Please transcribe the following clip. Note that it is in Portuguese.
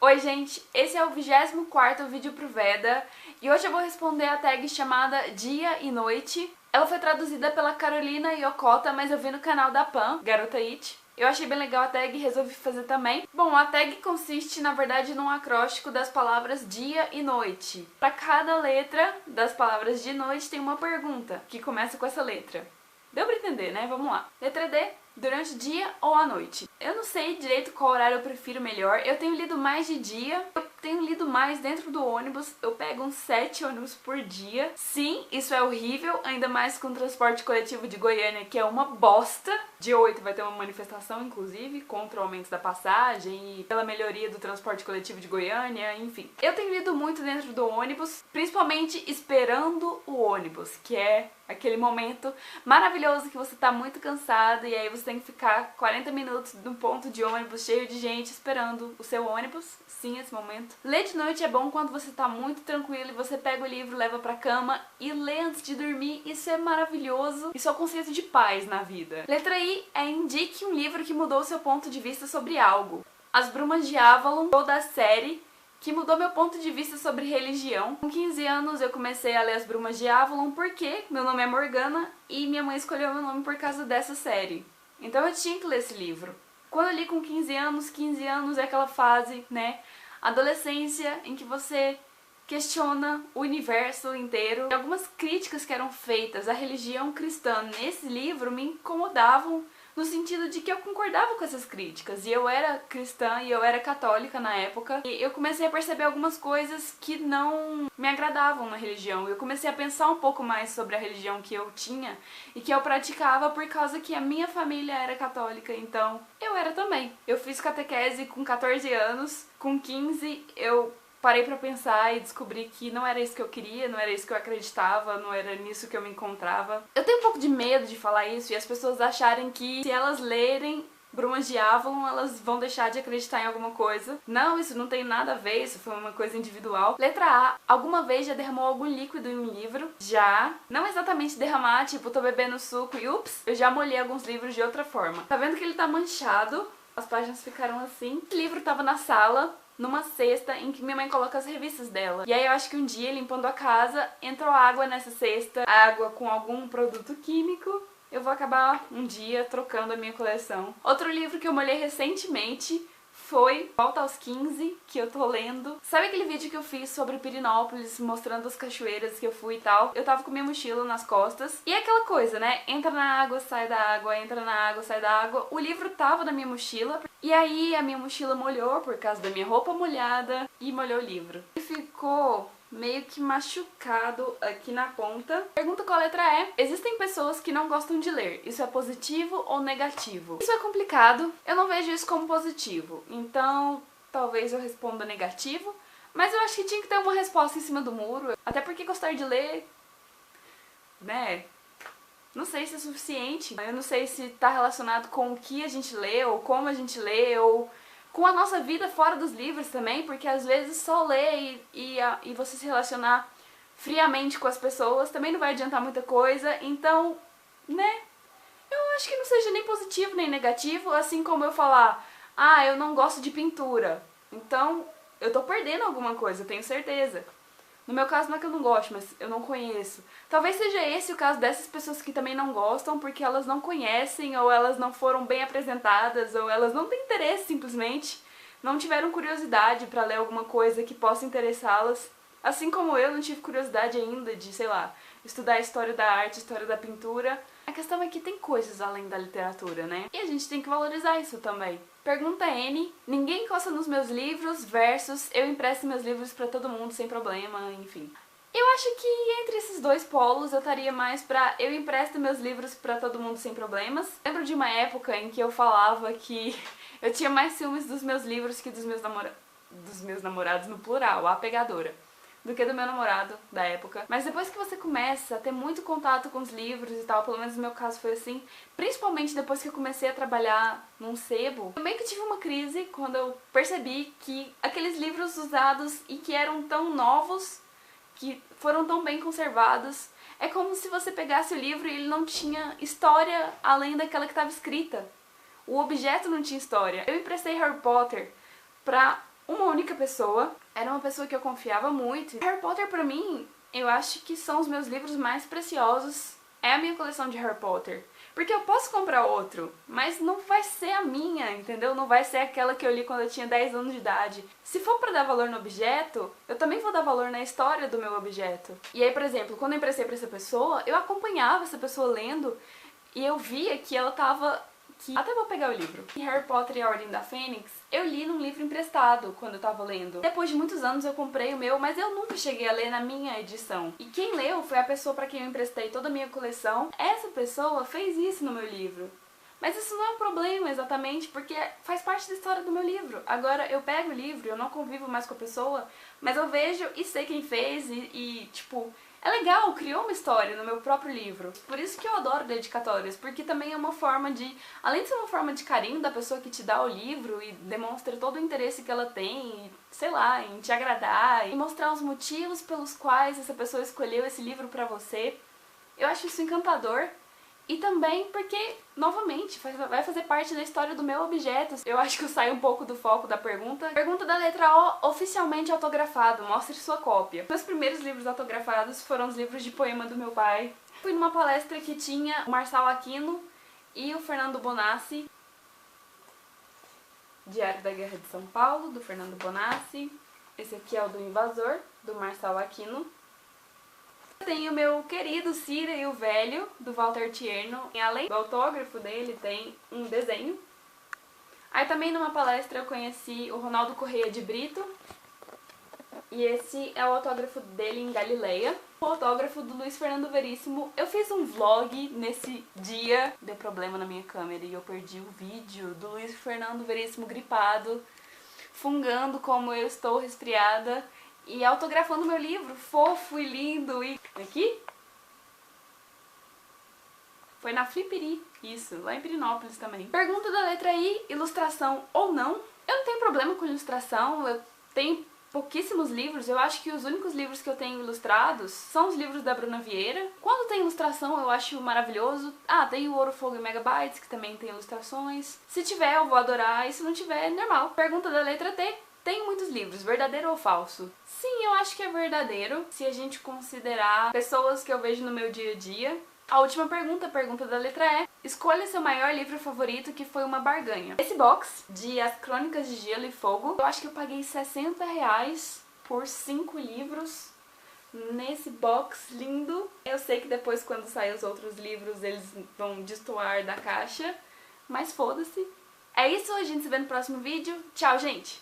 Oi gente, esse é o 24º vídeo pro Veda e hoje eu vou responder a tag chamada Dia e Noite. Ela foi traduzida pela Carolina Yokota, mas eu vi no canal da Pan, Garota It. Eu achei bem legal a tag e resolvi fazer também. Bom, a tag consiste, na verdade, num acróstico das palavras dia e noite. Para cada letra das palavras de noite tem uma pergunta, que começa com essa letra. Deu pra entender, né? Vamos lá. Letra D, durante o dia ou à noite? Eu não sei direito qual horário eu prefiro melhor. Eu tenho lido mais de dia, eu tenho lido mais dentro do ônibus. Eu pego uns 7 ônibus por dia. Sim, isso é horrível, ainda mais com o transporte coletivo de Goiânia, que é uma bosta. Dia 8 vai ter uma manifestação, inclusive, contra o aumento da passagem e pela melhoria do transporte coletivo de Goiânia, enfim. Eu tenho lido muito dentro do ônibus, principalmente esperando o ônibus, que é aquele momento maravilhoso que você tá muito cansado e aí você tem que ficar 40 minutos num ponto de ônibus cheio de gente esperando o seu ônibus. Sim, esse momento. Ler de noite é bom quando você tá muito tranquilo e você pega o livro, leva pra cama e lê antes de dormir. Isso é maravilhoso. Isso é o conceito de paz na vida. Letra I é indique um livro que mudou seu ponto de vista sobre algo. As Brumas de Avalon, toda a série, que mudou meu ponto de vista sobre religião. Com 15 anos eu comecei a ler As Brumas de Avalon porque meu nome é Morgana e minha mãe escolheu meu nome por causa dessa série. Então eu tinha que ler esse livro. Quando eu li com 15 anos é aquela fase, né, adolescência, em que você questiona o universo inteiro. E algumas críticas que eram feitas à religião cristã nesse livro me incomodavam, no sentido de que eu concordava com essas críticas, e eu era cristã e eu era católica na época, e eu comecei a perceber algumas coisas que não me agradavam na religião. Eu comecei a pensar um pouco mais sobre a religião que eu tinha e que eu praticava por causa que a minha família era católica, então eu era também. Eu fiz catequese com 14 anos, com 15 eu parei pra pensar e descobri que não era isso que eu queria, não era isso que eu acreditava, não era nisso que eu me encontrava. Eu tenho um pouco de medo de falar isso e as pessoas acharem que se elas lerem Brumas de Avalon, elas vão deixar de acreditar em alguma coisa. Não, isso não tem nada a ver, isso foi uma coisa individual. Letra A, alguma vez já derramou algum líquido em um livro? Já. Não exatamente derramar, tipo, tô bebendo suco e ups, eu já molhei alguns livros de outra forma. Tá vendo que ele tá manchado? As páginas ficaram assim. O livro tava na sala, numa cesta em que minha mãe coloca as revistas dela. E aí eu acho que um dia, limpando a casa, entrou água nessa cesta, água com algum produto químico. Eu vou acabar um dia trocando a minha coleção. Outro livro que eu molhei recentemente foi Volta aos 15, que eu tô lendo. Sabe aquele vídeo que eu fiz sobre Pirinópolis, mostrando as cachoeiras que eu fui e tal? Eu tava com minha mochila nas costas. E é aquela coisa, né? Entra na água, sai da água, entra na água, sai da água. O livro tava na minha mochila. E aí a minha mochila molhou por causa da minha roupa molhada e molhou o livro. E ficou meio que machucado aqui na ponta. Pergunta qual letra é. Existem pessoas que não gostam de ler. Isso é positivo ou negativo? Isso é complicado. Eu não vejo isso como positivo. Então, talvez eu responda negativo. Mas eu acho que tinha que ter uma resposta em cima do muro. Até porque gostar de ler, né? Não sei se é suficiente. Eu não sei se tá relacionado com o que a gente lê, ou como a gente lê, ou com a nossa vida fora dos livros também, porque às vezes só ler e você se relacionar friamente com as pessoas também não vai adiantar muita coisa, então, né, eu acho que não seja nem positivo nem negativo, assim como eu falar, ah, eu não gosto de pintura, então eu tô perdendo alguma coisa, eu tenho certeza. No meu caso não é que eu não gosto, mas eu não conheço. Talvez seja esse o caso dessas pessoas que também não gostam porque elas não conhecem, ou elas não foram bem apresentadas, ou elas não têm interesse simplesmente, não tiveram curiosidade pra ler alguma coisa que possa interessá-las. Assim como eu não tive curiosidade ainda de, sei lá, estudar a história da arte, história da pintura. A questão é que tem coisas além da literatura, né? E a gente tem que valorizar isso também. Pergunta N. Ninguém encosta nos meus livros, versus eu empresto meus livros pra todo mundo sem problema, enfim. Eu acho que entre esses dois polos eu estaria mais pra eu empresto meus livros pra todo mundo sem problemas. Lembro de uma época em que eu falava que eu tinha mais ciúmes dos meus livros que dos meus namorados no plural, a pegadora, do que do meu namorado da época. Mas depois que você começa a ter muito contato com os livros e tal, pelo menos no meu caso foi assim, principalmente depois que eu comecei a trabalhar num sebo, eu meio que tive uma crise quando eu percebi que aqueles livros usados e que eram tão novos, que foram tão bem conservados, é como se você pegasse o livro e ele não tinha história além daquela que estava escrita. O objeto não tinha história. Eu emprestei Harry Potter pra uma única pessoa. Era uma pessoa que eu confiava muito. Harry Potter, pra mim, eu acho que são os meus livros mais preciosos. É a minha coleção de Harry Potter. Porque eu posso comprar outro, mas não vai ser a minha, entendeu? Não vai ser aquela que eu li quando eu tinha 10 anos de idade. Se for pra dar valor no objeto, eu também vou dar valor na história do meu objeto. E aí, por exemplo, quando eu emprestei pra essa pessoa, eu acompanhava essa pessoa lendo e eu via que ela tava... Até vou pegar o livro. Harry Potter e a Ordem da Fênix, eu li num livro emprestado quando eu tava lendo. Depois de muitos anos eu comprei o meu, mas eu nunca cheguei a ler na minha edição. E quem leu foi a pessoa pra quem eu emprestei toda a minha coleção. Essa pessoa fez isso no meu livro. Mas isso não é um problema exatamente, porque faz parte da história do meu livro. Agora, eu pego o livro, eu não convivo mais com a pessoa, mas eu vejo e sei quem fez tipo... É legal, criou uma história no meu próprio livro. Por isso que eu adoro dedicatórias, porque também é uma forma de... Além de ser uma forma de carinho da pessoa que te dá o livro e demonstra todo o interesse que ela tem, sei lá, em te agradar, e mostrar os motivos pelos quais essa pessoa escolheu esse livro pra você. Eu acho isso encantador. E também porque, novamente, vai fazer parte da história do meu objeto. Eu acho que eu saio um pouco do foco da pergunta. Pergunta da letra O, oficialmente autografado, mostre sua cópia. Meus primeiros livros autografados foram os livros de poema do meu pai. Fui numa palestra que tinha o Marçal Aquino e o Fernando Bonassi. Diário da Guerra de São Paulo, do Fernando Bonassi. Esse aqui é o do Invasor, do Marçal Aquino. Tem o meu querido Cira e o Velho, do Walter Tierno. Além do autógrafo dele, tem um desenho. Aí também numa palestra eu conheci o Ronaldo Correia de Brito. E esse é o autógrafo dele em Galileia. O autógrafo do Luiz Fernando Veríssimo. Eu fiz um vlog nesse dia. Deu problema na minha câmera e eu perdi o vídeo do Luiz Fernando Veríssimo gripado, fungando como eu estou resfriada. E autografando meu livro, fofo e lindo. E aqui? Foi na Flipiri, isso, lá em Pirinópolis também. Pergunta da letra I, ilustração ou não? Eu não tenho problema com ilustração, eu tenho pouquíssimos livros. Eu acho que os únicos livros que eu tenho ilustrados são os livros da Bruna Vieira. Quando tem ilustração eu acho maravilhoso. Ah, tem o Ouro, Fogo e Megabytes, que também tem ilustrações. Se tiver eu vou adorar, e se não tiver é normal. Pergunta da letra T. Tenho muitos livros, verdadeiro ou falso? Sim, eu acho que é verdadeiro, se a gente considerar pessoas que eu vejo no meu dia a dia. A última pergunta, a pergunta da letra E. Escolha seu maior livro favorito que foi uma barganha. Esse box de As Crônicas de Gelo e Fogo, eu acho que eu paguei R$60 por 5 livros nesse box lindo. Eu sei que depois, quando sair os outros livros, eles vão destoar da caixa, mas foda-se. É isso, a gente se vê no próximo vídeo. Tchau, gente!